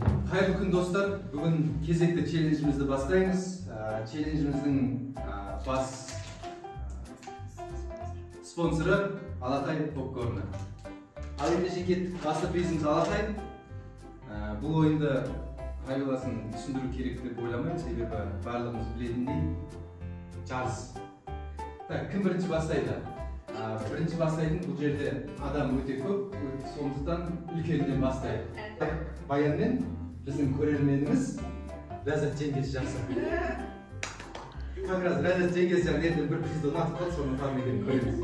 Hayırlı gün dostlar. Bugün кезекті челленджімізді бастаймыз. Челленджіміздің бас спонсоры Алатай попкорны. Ал ендеше кеттік. Басты призіміз Алатай. Бұл ойынды қайбаласын түсіндіру керек деп ойламаймын, себебі барлығымыз білетіндей жарыс. Кім бірінші бастайды? Бірінші бастайтын бұл жерде адам өте көп, сондықтан үлкеннен бастайды. Баянмен біздің көрерменіміз Ләззат жеңгесі жақсы. Как раз Ләззат жеңгесі ертең бір призді ұнатып қалды, соны қармеген көреміз.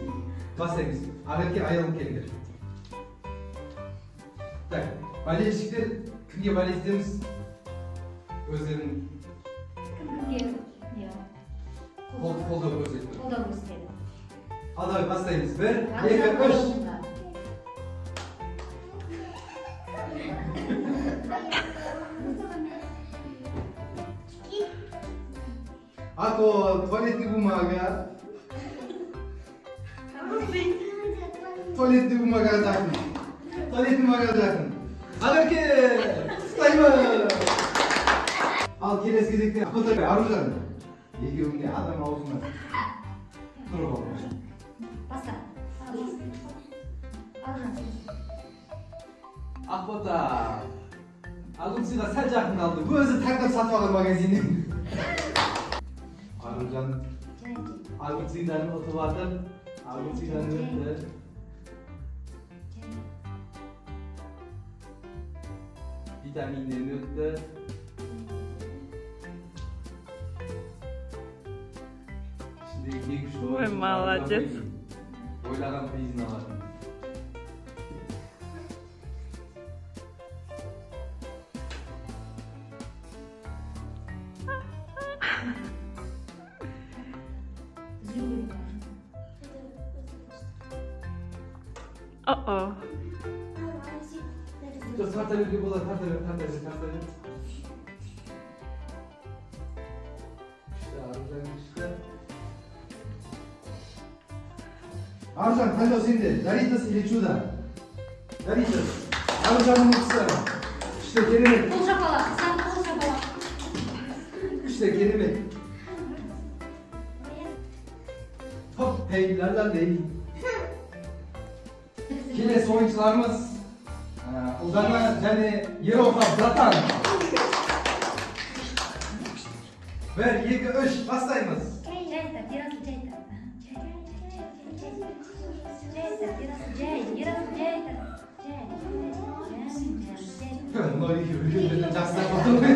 Бастаймыз. Ағерке айылып келіңдер. Болельщиктер кімге болельсіздеміз? Өздерін қолдау көрсетті. Алдай бастаймыз. 1, 2, 3. Ако туалетная бумага. Туалетная бумага жақын. Туалетная бумага жақын. Ағерке! Құттықтаймын! Ал келесі кезекте Аружан. Екеуіңде адам аузына тұрып алды. Баста. Аружан. Ақбота. Агунсыға сәл жақын қалды. Өзі таңдап сатып алған магазиннен. Arıcan, Agustin'den otobatır, Agustin'den öttü. Vitaminlerini öttü. Şimdi iki güçlü oyuncu. Молодец. Oylanan prizini alalım. Oh. Dur tartar bir bola tartar. İşte Arıcan işte. Arıcan hadi şimdi. Doritos или чудо? Doritos. Arıcan'ın mutlusu. İşte kelime. Kol şapala. Sen kol şapala. İşte kelime. Hop hey la değil. Kelesi oyuncularımız Uldana және Ерохов Златан. 1, 2, 3 бастаймыз. Мынау екеуі үлкендерден жақсылап қалды.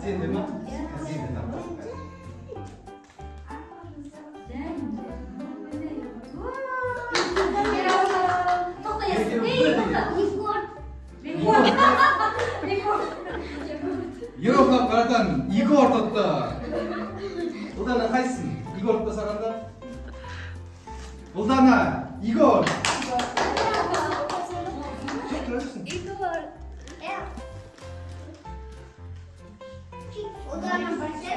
Сен де ма? Сен де таппасың. Ерохов братан, Игор тотты. Ұлдана қайсың? Игор тотты сағанда? Ұлдана, Игор. Çok тұрасың. Игор. Ұлдана бәрсе.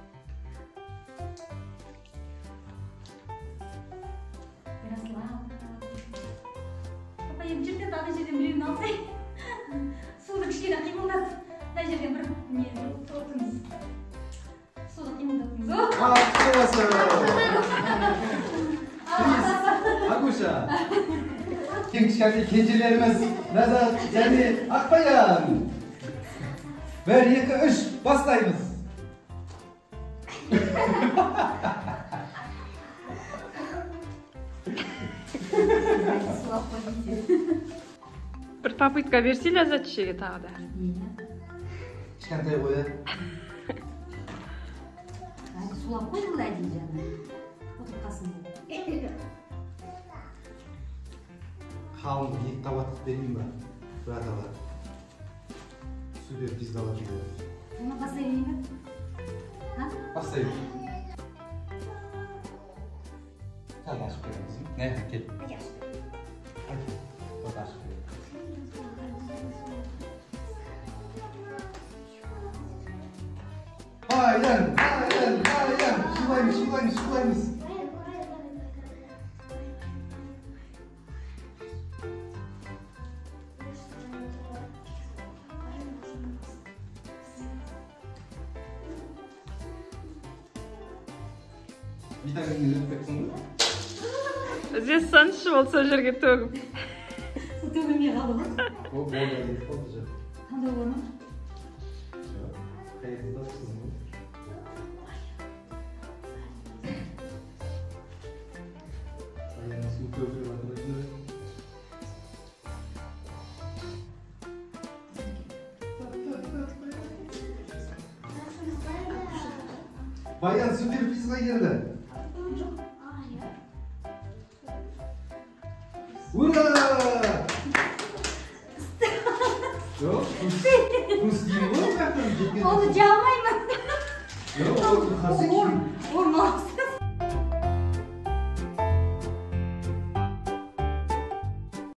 Папайым жүрді, ана жерден біреуін алсай. Суды кішкене қимылдатып, мына жерден бір не тортыңыз. Суды қимылдатыңыз. Агуша. Ең кішкентай кенжелеріміз Ләззат және Ақбаян. 1, 2, 3 бастаймыз. Bir попытка берсе Ләззат шеге тағы да. Кішкентай қойды. Сулап қой былай дейді жаңа. Отырқасын. Қалың екі қабаттық берейін ба? Брат ала. Супер пиздалар дейді. Оны бастай берейін ба? Бастай бер. Сәл ашып береміз. Не, кел. Hadi aç. Hadi. Bak ашып бер. Aynen. Şulaymış. Vitaminini ötpeksin mi? Іздесеңізші болса о жерге төгіп. Su tөгілмей қалды ма? О, болды дейді болды жоқ. Қандай болғаны? Жоқ. Қайықта тұрсың ғой. Аяғына су төгіліп жатыр екен. Баян суперфизға келді. Ура! Жоқ, күз киім ғой, Onu çalmayın mı? Yok, o hazır kiyim. Olmaz.